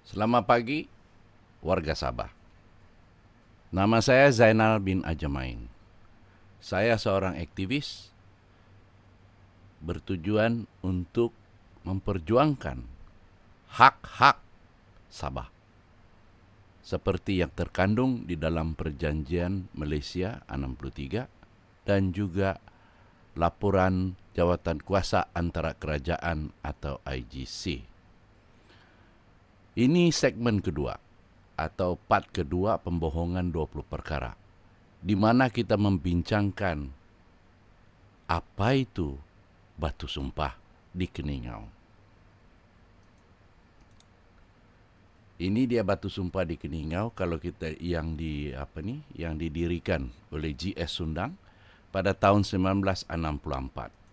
Selamat pagi, warga Sabah. Nama saya Zainal bin Ajamain. Saya seorang aktivis bertujuan untuk memperjuangkan hak-hak Sabah seperti yang terkandung di dalam Perjanjian Malaysia 63 dan juga laporan jawatan kuasa antara kerajaan atau IGC. Ini segmen kedua atau part kedua pembohongan 20 perkara, di mana kita membincangkan apa itu batu sumpah di Keningau. Ini dia batu sumpah di Keningau kalau kita yang didirikan oleh G.S. Sundang pada tahun 1964.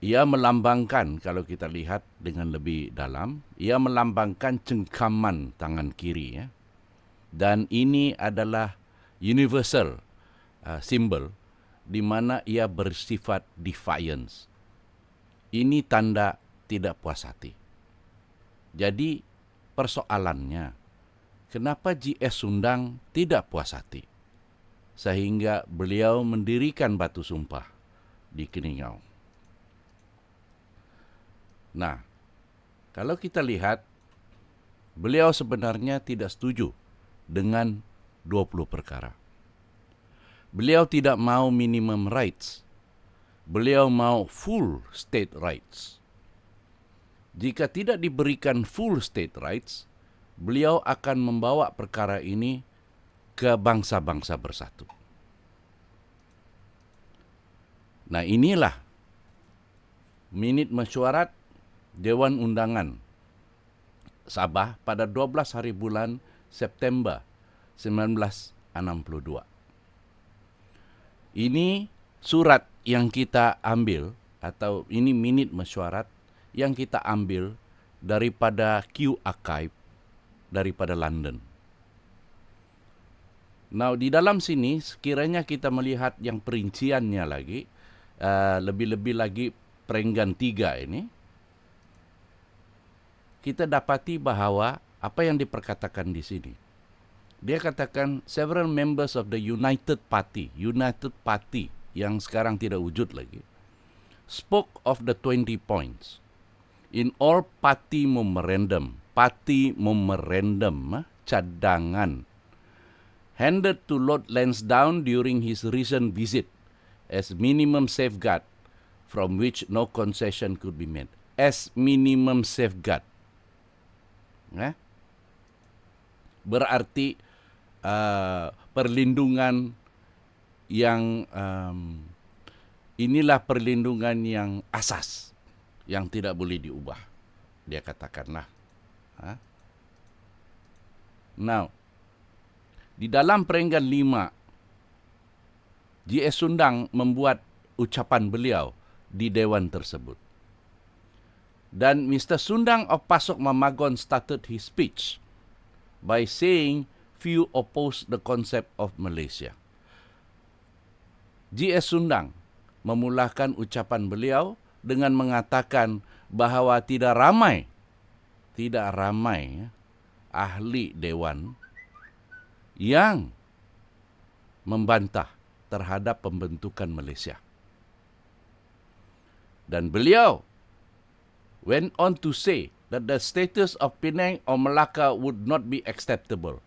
Ia melambangkan, kalau kita lihat dengan lebih dalam, ia melambangkan cengkaman tangan kiri, ya. Dan ini adalah universal symbol di mana ia bersifat defiance. Ini tanda tidak puas hati. Jadi persoalannya, kenapa G.S. Sundang tidak puas hati sehingga beliau mendirikan batu sumpah di Keningau? Nah, kalau kita lihat, beliau sebenarnya tidak setuju dengan 20 perkara. Beliau tidak mau minimum rights. Beliau mau full state rights. Jika tidak diberikan full state rights, beliau akan membawa perkara ini ke bangsa-bangsa bersatu. Nah, inilah minit mesyuarat Dewan Undangan Sabah pada 12 hari bulan September 1962. Ini surat yang kita ambil, atau ini minit mesyuarat yang kita ambil daripada Kew Archive daripada London. Nah, di dalam sini sekiranya kita melihat yang perinciannya lagi, lebih-lebih lagi perenggan 3 ini, kita dapati bahawa apa yang diperkatakan di sini. Dia katakan several members of the United Party yang sekarang tidak wujud lagi, spoke of the 20 points in all party memorandum cadangan handed to Lord Lansdowne during his recent visit as minimum safeguard from which no concession could be made. As minimum safeguard. Berarti perlindungan yang inilah perlindungan yang asas yang tidak boleh diubah, dia katakanlah. Now, di dalam perenggan 5, G.S. Sundang membuat ucapan beliau di dewan tersebut. Dan Mr. Sundang of Pasok Mamagon started his speech by saying few oppose the concept of Malaysia. G.S. Sundang memulakan ucapan beliau dengan mengatakan bahawa tidak ramai ahli dewan yang membantah terhadap pembentukan Malaysia. Dan beliau went on to say that the status of Penang or Melaka would not be acceptable.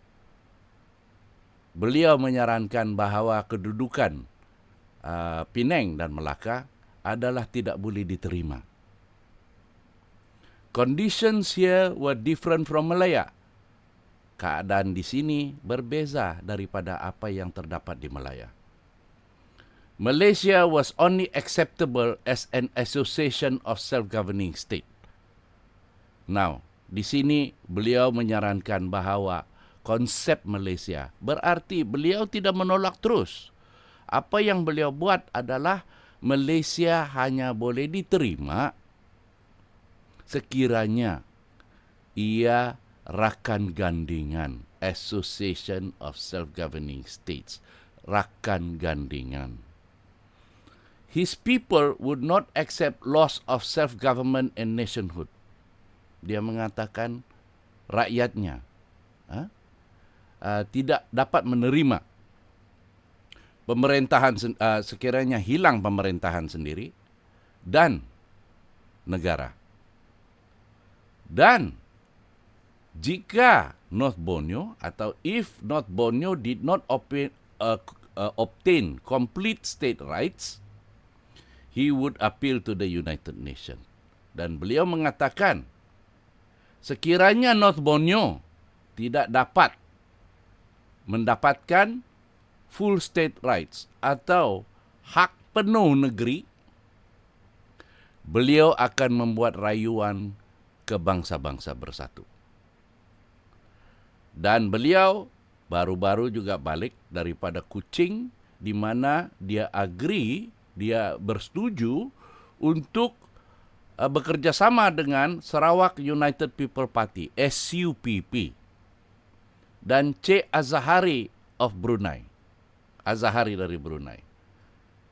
Beliau menyarankan bahawa kedudukan Penang dan Melaka adalah tidak boleh diterima. Conditions here were different from Malaya. Keadaan di sini berbeza daripada apa yang terdapat di Malaya. Malaysia was only acceptable as an association of self-governing state. Now, di sini beliau menyarankan bahawa konsep Malaysia berarti beliau tidak menolak terus. Apa yang beliau buat adalah Malaysia hanya boleh diterima sekiranya ia rakan gandingan Association of Self-Governing States, rakan gandingan. His people would not accept loss of self-government and nationhood. Dia mengatakan rakyatnya tidak dapat menerima pemerintahan sekiranya hilang pemerintahan sendiri dan negara. Dan jika North Borneo atau if North Borneo did not obtain complete state rights, he would appeal to the United Nations. Dan beliau mengatakan sekiranya North Borneo tidak dapat mendapatkan full state rights atau hak penuh negeri, beliau akan membuat rayuan ke bangsa-bangsa bersatu. Dan beliau baru-baru juga balik daripada Kuching, di mana dia bersetuju untuk bekerja sama dengan Sarawak United People Party, SUPP, dan Che Azahari of Brunei, Azahari dari Brunei,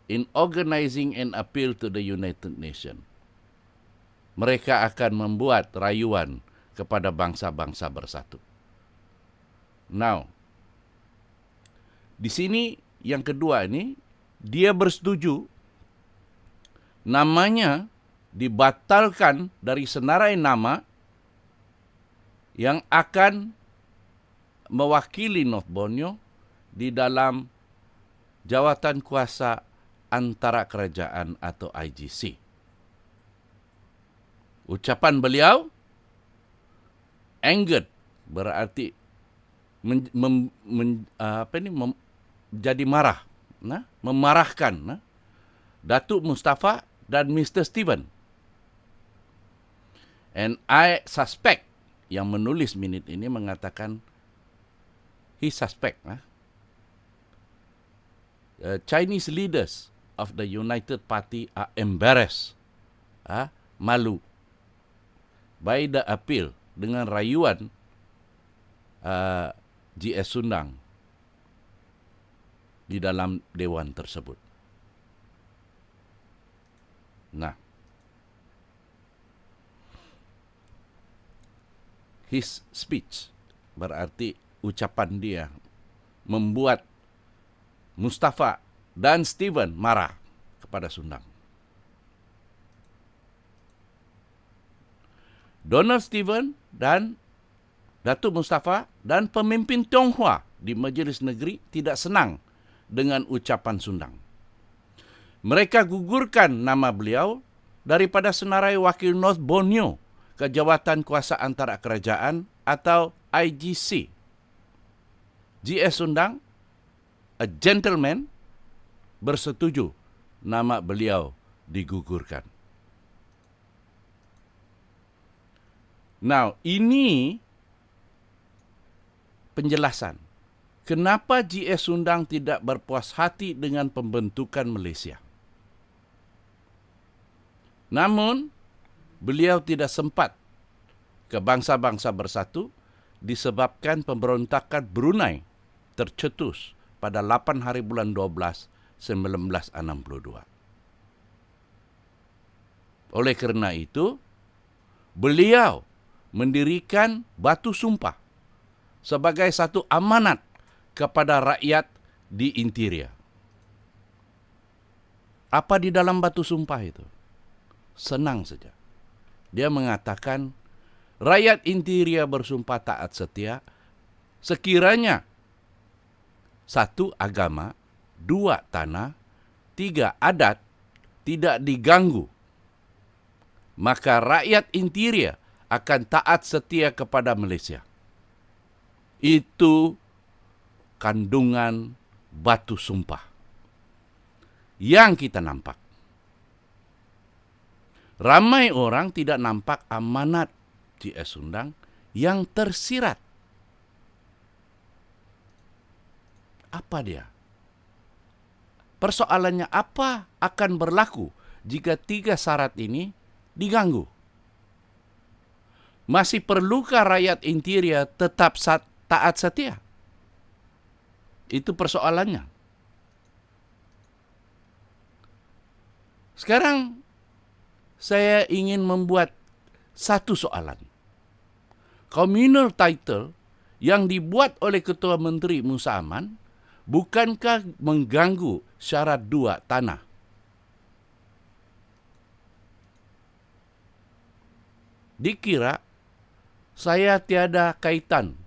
in organizing an appeal to the United Nations. Mereka akan membuat rayuan kepada bangsa-bangsa bersatu. Now, di sini yang kedua ini, dia bersetuju namanya dibatalkan dari senarai nama yang akan mewakili North Borneo di dalam jawatan kuasa antara kerajaan atau IGC. Ucapan beliau angered, berarti jadi marah, memarahkan Datuk Mustafa dan Mr. Steven. And I suspect, yang menulis minit ini mengatakan he suspect Chinese leaders of the United Party are embarrassed, malu by the appeal dengan rayuan GS Sundang di dalam dewan tersebut. Nah, his speech, berarti ucapan dia, membuat Mustafa dan Steven marah kepada Sundang. Donald Steven dan Datuk Mustafa dan pemimpin Tionghoa di Majlis Negeri tidak senang dengan ucapan Sundang. Mereka gugurkan nama beliau daripada senarai wakil North Borneo ke jawatan kuasa antara kerajaan atau IGC. GS Sundang, a gentleman, bersetuju nama beliau digugurkan. Now, ini penjelasan kenapa GS Sundang tidak berpuas hati dengan pembentukan Malaysia. Namun, beliau tidak sempat ke bangsa-bangsa bersatu disebabkan pemberontakan Brunei tercetus pada 8 hari bulan 12, 1962. Oleh kerana itu, beliau mendirikan batu sumpah sebagai satu amanat kepada rakyat di interior. Apa di dalam batu sumpah itu? Senang saja. Dia mengatakan, rakyat interior bersumpah taat setia sekiranya 1, agama, 2, tanah, 3, adat tidak diganggu, maka rakyat interior akan taat setia kepada Malaysia. Itu kandungan batu sumpah yang kita nampak. Ramai orang tidak nampak amanat GS Sundang yang tersirat. Apa dia? Persoalannya apa akan berlaku jika 3 syarat ini diganggu? Masih perlukah rakyat interior tetap taat setia? Itu persoalannya. Sekarang saya ingin membuat satu soalan. communal title yang dibuat oleh Ketua Menteri Musa Aman bukankah mengganggu syarat 2 tanah? Dikira saya tiada kaitan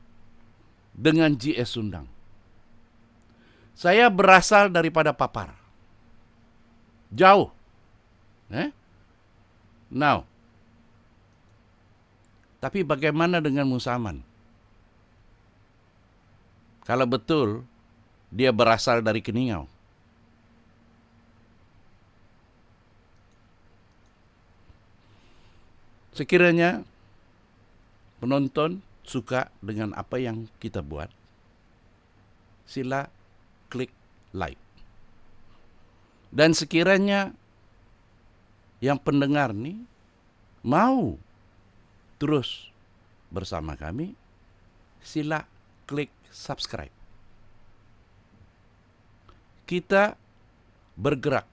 dengan JS Sundang. Saya berasal daripada Papar. Jauh. Now, tapi bagaimana dengan Musa Aman? Kalau betul dia berasal dari Keningau. Sekiranya penonton suka dengan apa yang kita buat, sila klik like. Dan sekiranya yang pendengar nih mau terus bersama kami, sila klik subscribe. Kita bergerak,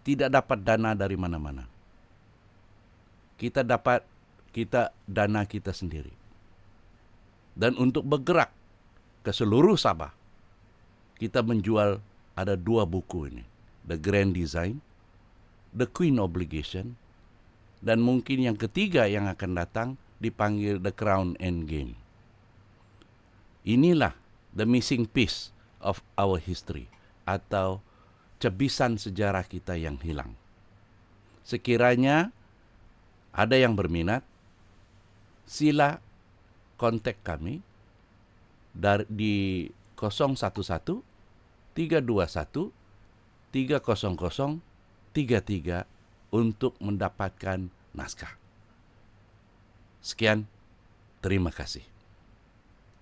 tidak dapat dana dari mana-mana. Kita dana kita sendiri. Dan untuk bergerak ke seluruh Sabah, kita menjual ada 2 buku ini. The Grand Design, The Queen Obligation, dan mungkin yang ketiga yang akan datang dipanggil The Crown Endgame. Inilah the missing piece of our history, atau cebisan sejarah kita yang hilang. Sekiranya ada yang berminat, sila kontak kami di 011 321 30033 untuk mendapatkan naskah. Sekian, terima kasih.